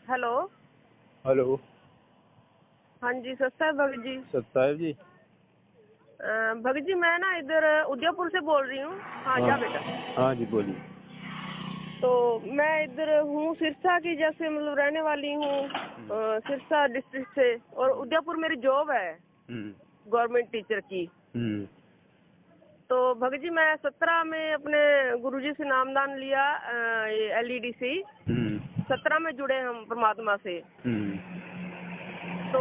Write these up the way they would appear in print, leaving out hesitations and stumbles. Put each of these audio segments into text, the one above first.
Hello. Hello. हाँ जी, सस्ता है भगत जी। सत्ताईस जी। भगत जी मैं ना इधर उदयपुर से बोल रही हूँ। हाँ जा बेटा। हाँ जी बोलिए। तो मैं इधर हूँ सिरसा की, जैसे मतलब रहने वाली हूँ सिरसा डिस्ट्रिक्ट से, और उदयपुर मेरी जॉब है गवर्नमेंट टीचर की। तो भगत जी मैं 17 में अपने गुरुजी से नामदान लिया, ये LED से 17 में जुड़े हम परमात्मा से। तो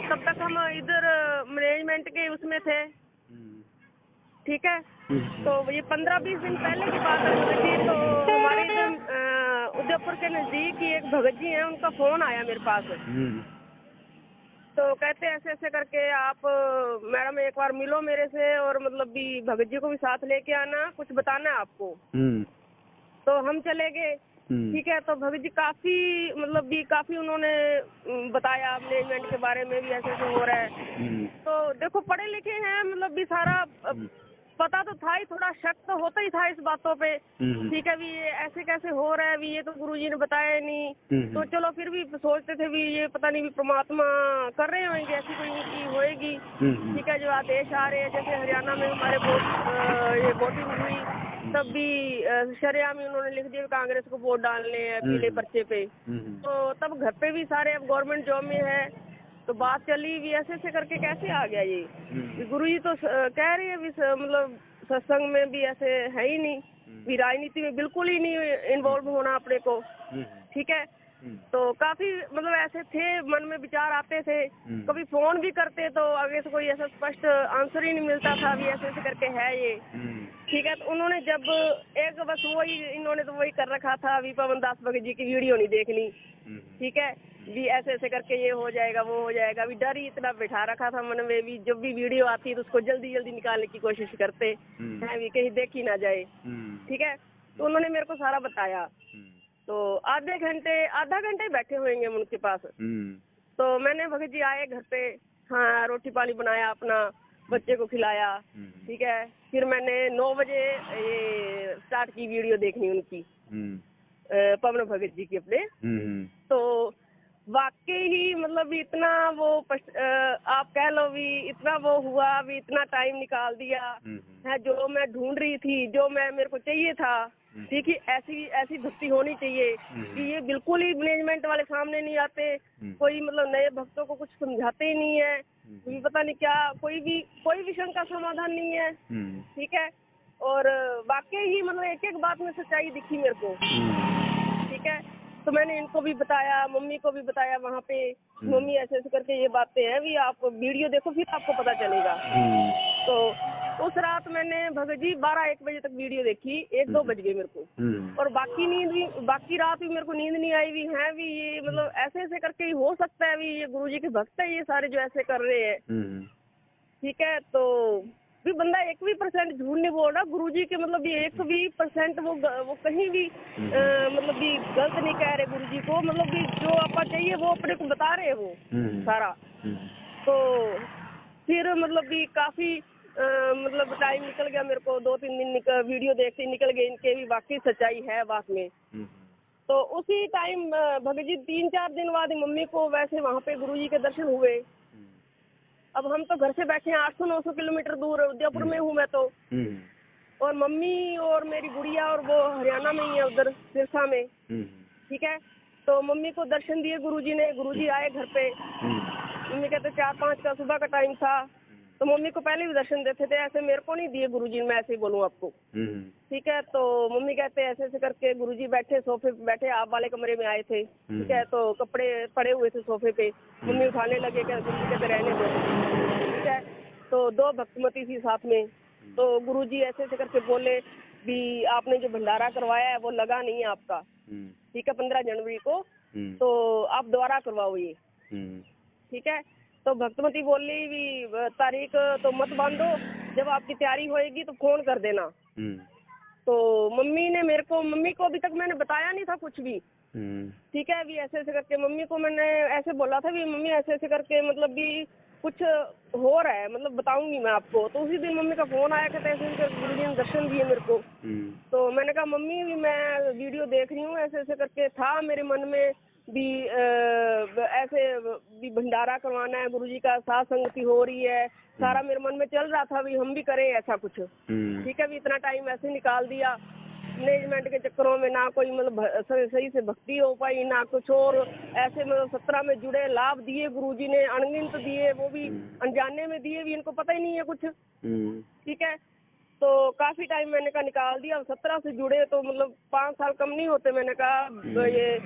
तब तक हम इधर मैनेजमेंट के उसमें थे, ठीक है। तो ये 15-20 दिन पहले की बात है भगत जी। तो हमारे इधर उदयपुर के नजदीक ही एक भगत जी हैं, उनका फोन आया मेरे पास। तो कहते ऐसे ऐसे करके आप मैडम एक बार मिलो मेरे से, और मतलब भी भगत जी को भी साथ लेके आना, कुछ बताना है आपको। तो हम चले गए, ठीक है। तो भगत जी काफी मतलब भी काफी उन्होंने बताया मैनेजमेंट के बारे में भी, ऐसे ऐसे हो रहा है। तो देखो पढ़े लिखे हैं, मतलब भी सारा पता तो था ही, थोड़ा शक तो होता ही था इस बातों पे, ठीक है। भी ये ऐसे कैसे हो रहा है, भी ये तो गुरुजी ने बताया नहीं। तो चलो फिर भी सोचते थे भी ये पता नहीं भी परमात्मा कर रहे होंगे, ऐसी कोई उनकी होएगी, ठीक है। जो आदेश आ रहे हैं, जैसे हरियाणा में हमारे ये वोटिंग हुई, तब भी शरेआम उन्होंने लिख दिया कांग्रेस को वोट डालने हैं पीले पर्चे पे। तो तब घर पे भी सारे अब गवर्नमेंट जॉब में है। तो बात चली भी ऐसे ऐसे करके कैसे आ गया ये। गुरुजी तो कह रहे हैं मतलब सत्संग में भी ऐसे है ही नहीं, भी राजनीति में बिल्कुल ही नहीं इन्वॉल्व होना अपने को, ठीक है। तो काफी मतलब ऐसे थे, मन में विचार आते थे। कभी फोन भी करते तो आगे से कोई ऐसा स्पष्ट आंसर ही नहीं मिलता था, भी ऐसे ऐसे करके है ये, ठीक है। तो उन्होंने जब एक बस वही इन्होंने तो वही कर रखा था, अभी पवन दास भगत जी की वीडियो नहीं देखनी, ठीक है। भी ऐसे ऐसे करके ये हो जाएगा वो हो जाएगा, अभी डर ही इतना बैठा रखा था मन में भी, जब भी वीडियो आती है तो उसको जल्दी जल्दी निकालने की कोशिश करते हैं, भी कहीं देखी ना जाए, ठीक है। तो उन्होंने मेरे को सारा बताया। तो आधा घंटे बैठे हुएंगे हम उनके पास। तो मैंने भगत जी आए घर पे, हाँ रोटी पानी बनाया, अपना बच्चे को खिलाया, ठीक है। फिर मैंने 9 बजे ये स्टार्ट की वीडियो देखनी उनकी, पवन भगत जी की अपने। तो वाकई ही मतलब इतना वो आप कह लो भी इतना वो हुआ, भी इतना टाइम निकाल दिया है, जो मैं ढूंढ रही थी, जो मेरे को चाहिए था, ठीक है। ऐसी ऐसी भक्ति होनी चाहिए कि ये बिल्कुल ही मैनेजमेंट वाले सामने नहीं आते, कोई मतलब नए भक्तों को कुछ समझाते ही नहीं है, भी पता नहीं क्या, कोई विषय का समाधान नहीं है, ठीक है। और वाकई ही मतलब एक एक बात में सच्चाई दिखी मेरे को, ठीक है। तो मैंने इनको भी बताया, मम्मी को भी बताया वहाँ पे, मम्मी ऐसे ऐसे करके ये बातें हैं, भी आप वीडियो देखो फिर आपको पता चलेगा। तो उस रात मैंने भगत जी 12-1 बजे तक वीडियो देखी, 1-2 बज गए मेरे को। और बाकी रात भी मेरे को नींद नहीं आई, भी है भी ये मतलब ऐसे ऐसे करके ही हो सकता है, भी ये गुरुजी के भक्त है ये सारे जो ऐसे कर रहे हैं, ठीक है। तो भी बंदा 1% झूठ नहीं बोल रहा, गुरुजी के मतलब ये 120% वो कहीं भी मतलब भी गलत नहीं कह रहे गुरुजी को, मतलब भी जो आपका चाहिए वो अपने को बता रहे हैं वो सारा। तो फिर मतलब भी काफी मतलब टाइम निकल गया मेरे को, 2-3 दिन वीडियो देखते निकल गए, इनके भी वाकई सच्चाई है बात में। तो उसी टाइम भगत जी 3-4 दिन बाद मम्मी को वैसे वहाँ पे गुरुजी के दर्शन हुए। अब हम तो घर से बैठे हैं 800-900 किलोमीटर दूर, उदयपुर में हूँ मैं तो, और मम्मी और मेरी गुड़िया और वो हरियाणा में ही है उधर सिरसा में, ठीक है। तो मम्मी को दर्शन दिए गुरुजी ने, गुरुजी आए घर पे। मम्मी कहते 4-5 का सुबह का टाइम था, तो मम्मी को पहले भी दर्शन देते थे, ऐसे मेरे को नहीं दिए गुरुजी ने, मैं ऐसे ही बोलूँ आपको, ठीक है। तो मम्मी कहते ऐसे ऐसे करके गुरुजी बैठे सोफे पे बैठे, आप वाले कमरे में आए थे, ठीक है। तो कपड़े पड़े हुए थे सोफे पे, मम्मी उठाने लगे, गुरुजी कहते रहने दो, ठीक है। तो 2 भक्तमती थी साथ में। तो गुरुजी ऐसे ऐसे करके बोले भी आपने जो भंडारा करवाया है वो लगा नहीं है आपका, ठीक है, 15 जनवरी को, तो आप दोबारा करवाओ ये, ठीक है। तो भक्तमती बोली भी तारीख तो मत बांधो, जब आपकी तैयारी होएगी तो फोन कर देना। तो मम्मी को अभी तक मैंने बताया नहीं था कुछ भी, ठीक है। भी ऐसे ऐसे करके मम्मी को मैंने ऐसे बोला था भी मम्मी ऐसे ऐसे करके मतलब भी कुछ हो रहा है, मतलब बताऊंगी मैं आपको। तो उसी दिन मम्मी का फोन आया, कहते ऐसे गुरु जी ने दर्शन दिए मेरे को। तो मैंने कहा मम्मी भी मैं वीडियो देख रही हूँ, ऐसे ऐसे करके था मेरे मन में भी ऐसे भी भंडारा करवाना है, गुरुजी का साथ संगति हो रही है, सारा मेरे मन में चल रहा था भी हम भी करें ऐसा कुछ। ठीक है, भी इतना टाइम ऐसे निकाल दिया मैनेजमेंट के चक्करों में, ना कोई मतलब सही से भक्ति हो पाई, ना कुछ और। ऐसे मतलब 17 में जुड़े, लाभ दिए गुरुजी ने अनगिनत दिए, वो भी अनजाने में दिए, भी इनको पता ही नहीं है कुछ। ठीक है, तो काफी टाइम मैंने कहा निकाल दिया। 17 से जुड़े तो मतलब 5 साल कम नहीं होते, मैंने कहा ये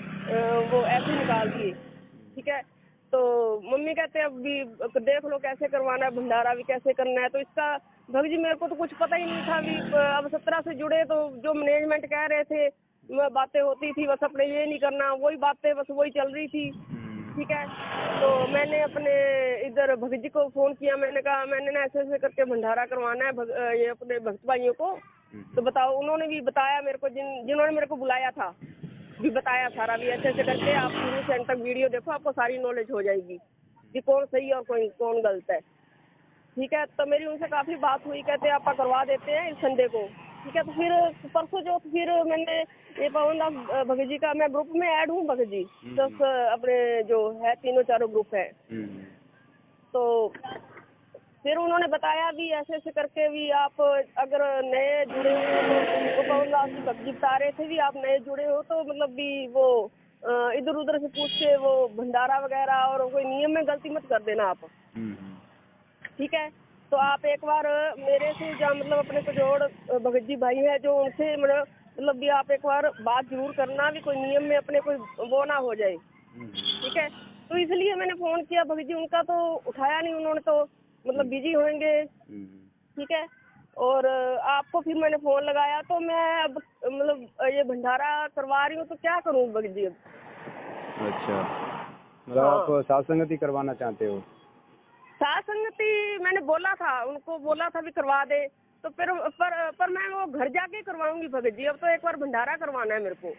वो ऐसे निकाल दिए। ठीक है, तो मम्मी कहते हैं अब भी देख लो कैसे करवाना है, भंडारा भी कैसे करना है। तो इसका भग जी मेरे को तो कुछ पता ही नहीं था भी। अब 17 से जुड़े तो जो मैनेजमेंट कह रहे थे बातें होती थी, बस अपने ये नहीं करना, वही बातें बस वही चल रही थी। ठीक है, तो मैंने अपने इधर भगत जी को फोन किया, मैंने कहा मैंने ना ऐसे ऐसे करके भंडारा करवाना है ये अपने भक्त भाइयों को, तो बताओ। उन्होंने भी बताया मेरे को, जिन्होंने मेरे को बुलाया था भी बताया सारा, भी ऐसे ऐसे करके आप शुरू से अंत तक वीडियो देखो, आपको सारी नॉलेज हो जाएगी कि कौन सही और कौन गलत है। ठीक है, तो मेरी उनसे काफी बात हुई, कहते आप करवा देते हैं इस संडे को। ठीक है, तो फिर परसों जो फिर मैंने ये पवनदास भगत जी का, मैं ग्रुप में ऐड हूँ भगत जी, 10 अपने जो है 3-4 ग्रुप है। तो फिर उन्होंने बताया भी ऐसे ऐसे करके भी आप अगर नए जुड़े हो तो पवनदास जी भगत जी बता रहे थे भी आप नए जुड़े हो तो मतलब भी वो इधर उधर से पूछ के वो भंडारा वगैरह और कोई नियम में गलती मत कर देना आप। ठीक है, तो आप एक बार मेरे से या मतलब अपने कुछ और भगत जी भाई है जो उनसे मतलब भी आप एक बार बात जरूर करना भी कोई नियम में अपने कोई वो ना हो जाए। ठीक है, तो इसलिए मैंने फोन किया भगत जी, उनका तो उठाया नहीं, उन्होंने तो मतलब बिजी होंगे। ठीक है, और आपको फिर मैंने फोन लगाया, तो मैं अब मतलब ये भंडारा करवा रही हूँ, तो क्या करूँ भगत जी अब? अच्छा, मतलब आप साथ संगति करवाना चाहते हो? साथ संगति मैंने बोला था, उनको बोला था भी करवा दे, तो फिर पर मैं वो घर जाके करवाऊंगी भगत जी। अब तो एक बार भंडारा करवाना है मेरे को।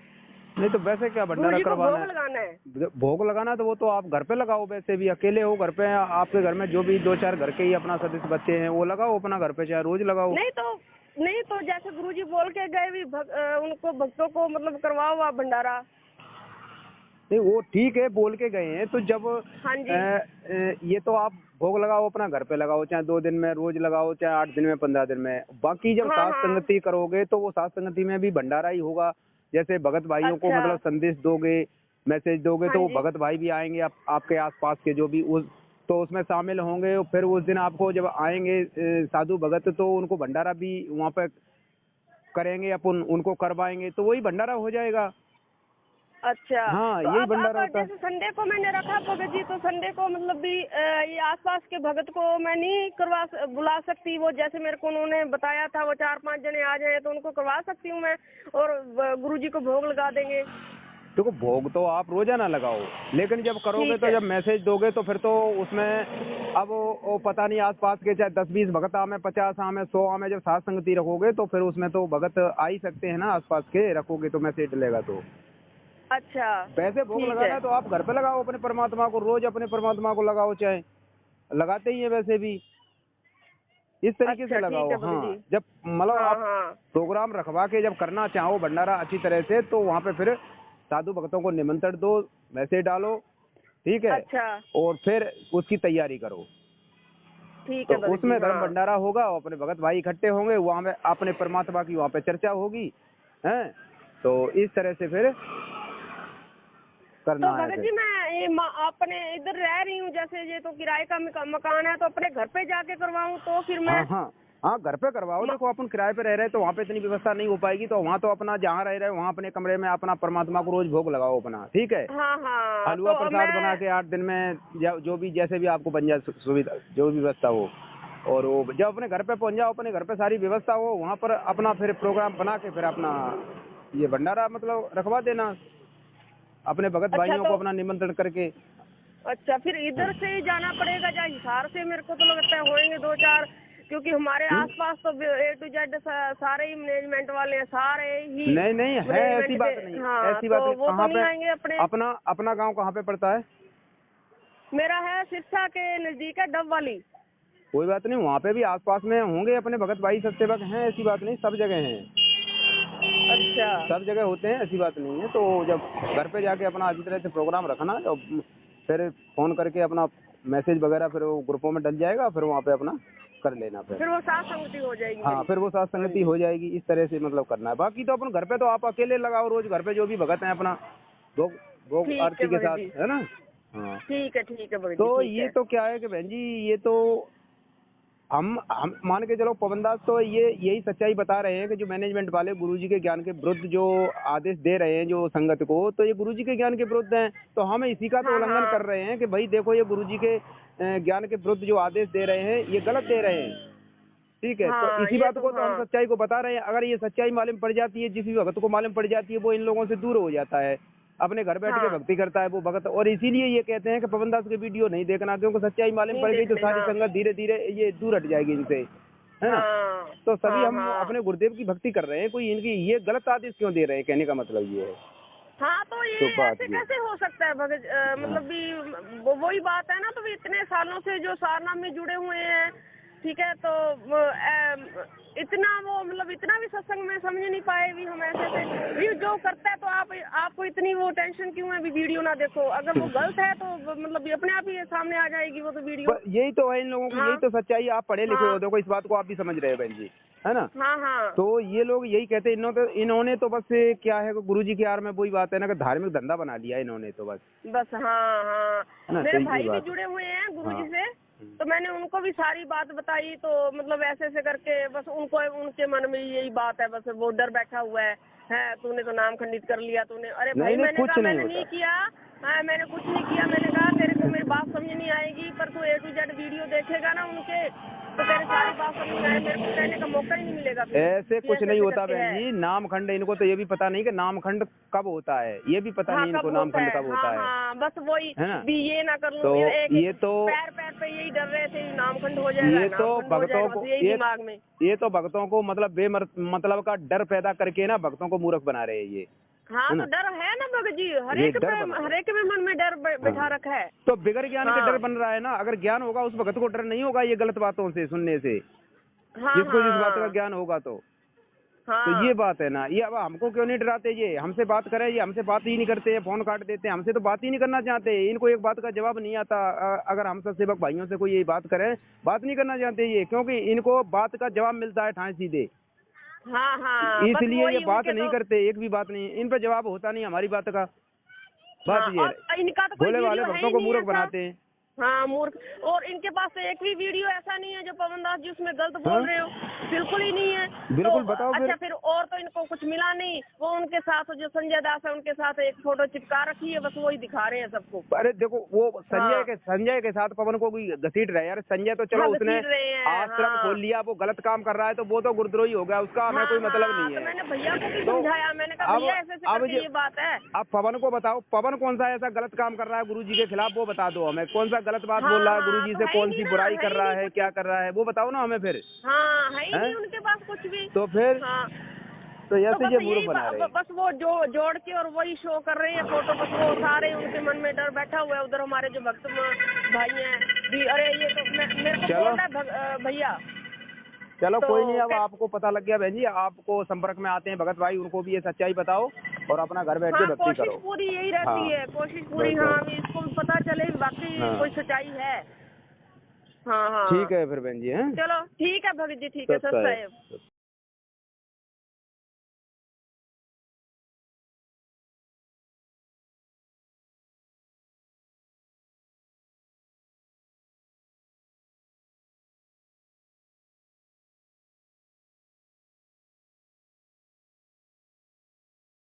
नहीं तो वैसे क्या भंडारा करवाना है? भोग लगाना है। भोग लगाना तो वो तो आप घर पे लगाओ, वैसे भी अकेले हो घर पे, आपके घर में जो भी 2-4 घर के ही अपना सदस्य बच्चे हैं वो लगाओ अपना घर पे, चाहे रोज लगाओ। नहीं तो जैसे गुरुजी बोल के गए भी उनको भक्तों को मतलब करवाओ आप भंडारा। नहीं वो ठीक है, बोल के गए हैं, तो जब हाँ जी। ये तो आप भोग लगाओ अपना घर पे लगाओ, चाहे 2 दिन में रोज लगाओ, चाहे 8 दिन में 15 दिन में। बाकी जब साथ संगति करोगे तो वो साथ संगति में भी भंडारा ही होगा। जैसे भगत भाइयों को मतलब संदेश दोगे, मैसेज दोगे, तो वो भगत भाई भी आएंगे आपके आसपास के जो भी तो उसमें शामिल होंगे। फिर उस दिन आपको जब आएंगे साधु भगत, तो उनको भंडारा भी वहाँ पे करेंगे, अपन उनको करवाएंगे, तो वही भंडारा हो जाएगा। अच्छा, हाँ, तो यही भंडारा होता है। जैसे संडे को मैंने रखा भगत जी, तो संडे को मतलब भी ये आसपास के भगत को मैं नहीं बुला सकती? वो जैसे मेरे को उन्होंने बताया था वो 4-5 जने आ जाए तो उनको करवा सकती हूँ मैं, और गुरुजी को भोग लगा देंगे। देखो भोग तो आप रोजाना लगाओ, लेकिन जब करोगे तो जब मैसेज दोगे तो फिर तो उसमें अब वो पता नहीं आसपास के चाहे 10-20 भगत आमे, 50 आमे, 100 आमे, जब साथ संगति रखोगे तो फिर उसमें तो भगत आ ही सकते हैं ना आसपास के, रखोगे तो मैसेज डलेगा तो। अच्छा, वैसे भोग लगाना है तो आप घर पे लगाओ अपने परमात्मा को, रोज अपने परमात्मा को लगाओ, चाहे लगाते ही है वैसे भी, इस तरीके से लगाओ। हाँ, जब मतलब आप प्रोग्राम रखवा के जब करना चाहो भंडारा अच्छी तरह से, तो वहाँ पे फिर साधु भक्तों को निमंत्रण दो, मैसेज डालो, ठीक है। अच्छा। और फिर उसकी तैयारी करो। ठीक है, तो उसमें धर्म भंडारा होगा, अपने भगत भाई इकट्ठे होंगे, वहाँ में अपने परमात्मा की वहाँ पे चर्चा होगी, हैं। तो इस तरह से फिर करना है। तो भगत जी मैं ये अपने इधर रह रही हूँ, जैसे ये तो किराए का मकान है, तो अपने घर पे जाके करवाऊँ तो फिर मैं? हाँ, घर पे करवाओ। देखो अपन किराए पे रह रहे तो वहाँ पे इतनी व्यवस्था नहीं हो पाएगी, तो वहाँ तो अपना जहाँ रह रहे वहाँ अपने कमरे में अपना परमात्मा को रोज भोग लगाओ अपना, ठीक है। हलवा प्रसाद बना के 8 दिन में जो भी जैसे भी आपको बन जाए सुविधा, जो भी व्यवस्था हो, और वो जब अपने घर पे पहुँच जाओ, अपने घर पे सारी व्यवस्था हो, वहाँ पर अपना फिर प्रोग्राम बना के फिर अपना ये भंडारा मतलब रखवा देना अपने भगत भाइयों को अपना निमंत्रण करके। अच्छा, फिर इधर से ही जाना पड़ेगा या हिसार से? मेरे को तो लगता है होंगे 2-4, क्योंकि हमारे आसपास तो A to Z सारे ही मैनेजमेंट वाले हैं, सारे ही। नहीं है, ऐसी बात नहीं। हाँ, ऐसी बात नहीं। वो तो नहीं आएंगे अपने? अपना गांव कहाँ पे पड़ता है? मेरा है सिरसा के नजदीक है, डब वाली। कोई बात नहीं, वहाँ पे भी आसपास में होंगे अपने भगत भाई सत्सेवक हैं, ऐसी बात नहीं, सब जगह हैं। अच्छा, सब जगह होते हैं, ऐसी बात नहीं है। तो जब घर पे जाके अपना अच्छी तरह से प्रोग्राम रखना, और फिर फोन करके अपना मैसेज वगैरह फिर वो ग्रुपों में डल जाएगा, फिर वहाँ पे अपना कर लेना। फिर वो साथ संगति हो जाएगी। हाँ, फिर वो साथ संगति हो जाएगी। इस तरह से मतलब करना है। बाकी तो अपन घर पे तो आप अकेले लगाओ रोज, घर पे जो भी भगत हैं अपना भोग आरती के साथ, है ना। हाँ ठीक है भगत जी। तो ये तो क्या है कि बहन जी, ये तो हम मान के चलो पवनदास तो यही सच्चाई बता रहे हैं कि जो मैनेजमेंट वाले गुरुजी के ज्ञान के विरुद्ध जो आदेश दे रहे हैं जो संगत को, तो ये गुरुजी के ज्ञान के विरुद्ध हैं। तो हम इसी का तो उल्लंघन कर रहे हैं कि भाई देखो, ये गुरुजी के ज्ञान के विरुद्ध जो आदेश दे रहे हैं ये गलत दे रहे हैं। ठीक है, तो इसी बात को तो हम सच्चाई को बता रहे हैं। अगर ये सच्चाई मालूम पड़ जाती है, जिस भी भगत को मालूम पड़ जाती है, वो इन लोगों से दूर हो जाता है, अपने घर बैठ के भक्ति करता है वो भगत। और इसीलिए ये कहते हैं कि पवनदास के वीडियो नहीं देखना, क्योंकि सच्चाई मालूम पड़ गई तो सारी संगत धीरे धीरे ये दूर हट जाएगी इनसे, है ना। तो सभी हम अपने गुरुदेव की भक्ति कर रहे हैं, कोई इनकी ये गलत आदेश क्यों दे रहे हैं, कहने का मतलब ये है। हाँ, तो ये ऐसे कैसे हो सकता है भगत, मतलब भी वही बात है ना। तो इतने सालों से जो सारनाम में जुड़े हुए हैं, ठीक है, तो इतना वो मतलब इतना भी सत्संग में समझ नहीं पाए भी हम ऐसे भी जो करता है। तो आपको इतनी वो टेंशन क्यों है भी वीडियो ना देखो? अगर वो गलत है तो मतलब अपने आप ही सामने आ जाएगी वो तो वीडियो। यही तो है इन लोगों की, यही तो सच्चाई। आप पढ़े लिखे हो, देखो इस बात को आप भी समझ रहे हैं बहन जी, है ना। हाँ। तो ये लोग यही कहते हैं, इन्होंने तो बस क्या है, गुरुजी की यार में वही बात है ना कि धार्मिक धंधा बना लिया इन्होंने तो बस। हाँ। मेरे भाई भी जुड़े हुए हैं गुरुजी से, तो मैंने उनको भी सारी बात बताई। तो मतलब ऐसे करके बस उनके मन में यही बात है, बस वो डर बैठा हुआ है तूने तो नाम खंडित कर लिया तूने। अरे भाई, मैंने कहा मैंने नहीं किया। हाँ, मैंने कुछ नहीं किया। मैंने कहा तेरे को मेरी बात समझ नहीं आएगी, पर तू A to Z वीडियो देखेगा ना उनके, तो तेरे सारी बात समझ में आए। मेरे को कहने का मौका ही नहीं मिलेगा। ऐसे कुछ नहीं होता बहन जी। नामखंड इनको तो ये भी पता नहीं कि नामखंड कब होता है, ये भी पता नहीं इनको नामखंड कब होता है। हाँ, बस वही है ना। भी ये ना कर लूं तो ये तो पैर पे यही डर रहे थे नामखंड हो जाएगा। ये तो भक्तों को यही दिमाग में, ये तो भक्तों को मतलब मतलब का डर पैदा करके ना भक्तों को मूर्ख बना रहे हैं ये। हाँ, तो डर है ना भगत जी, हरेक के मन में डर बैठा रखा है। तो बिगर ज्ञान के डर बन रहा है ना। अगर ज्ञान होगा उस भगत को डर नहीं होगा ये गलत बातों से सुनने से, जिसको जिस बात का ज्ञान होगा तो ये बात है ना। ये अब हमको क्यों नहीं डराते, ये हमसे बात करें, ये हमसे बात ही नहीं करते, फोन काट देते हैं, हमसे तो बात ही नहीं करना चाहते। इनको एक बात का जवाब नहीं आता। अगर हम सब सेवक भाइयों से कोई ये बात करें, बात नहीं करना चाहते ये, क्योंकि इनको बात का जवाब मिलता है ठाए सीधे। हाँ, इसलिए ये बात नहीं करते, एक भी बात नहीं इन पर जवाब होता नहीं हमारी बात का। बात ये है, इनका तो भोले वाले भक्तों को मूर्ख बनाते हैं। हाँ, मूर्ख। और इनके पास तो एक भी वीडियो ऐसा नहीं है जो पवनदास जी उसमें गलत बोल रहे हो, बिल्कुल ही नहीं है। बिल्कुल, तो बताओ अच्छा, फिर और तो इनको कुछ मिला नहीं। वो उनके साथ जो संजय दास है उनके साथ एक फोटो चिपका रखी है, बस वही दिखा रहे हैं सबको। अरे देखो, वो संजय के साथ पवन को भी घसीट रहे यार। संजय तो चलो उसने आश्रम खोल लिया, वो गलत काम कर रहा है तो वो तो गुरुद्रोही हो गया, उसका हमें कोई मतलब नहीं है। मैंने भैया को भी समझाया, मैंने कहा भैया ऐसे ये बात है। आप पवन को बताओ, पवन कौन सा ऐसा गलत काम कर रहा है गुरुजी के खिलाफ, वो बता दो हमें। कौन सा गलत बात बोल रहा है गुरुजी से, कौन सी बुराई कर रहा है, क्या कर रहा है, वो बताओ ना हमें फिर। हाँ, है ही नहीं उनके पास कुछ भी। तो फिर तो ऐसे ये मूर्ख बना रहे हैं। बस वो जोड़ के और वही शो कर रहे हैं फोटो, बस वो सारे उनके मन में डर बैठा हुआ है। उधर हमारे जो भक्त भाई हैं भी, अरे ये तो मेरे को बोल रहा है भैया। चलो कोई नहीं, अब आपको पता लग गया बहन जी, आपको संपर्क में आते हैं भगत भाई, उनको भी ये सच्चाई बताओ और अपना घर बैठ के भक्ति करो। कोशिश पूरी यही रहती है, कोशिश पूरी। हाँ, इसको भी पता चले बाकी कोई सच्चाई है। हाँ, ठीक है फिर बहन जी। चलो ठीक है भगत जी, ठीक है।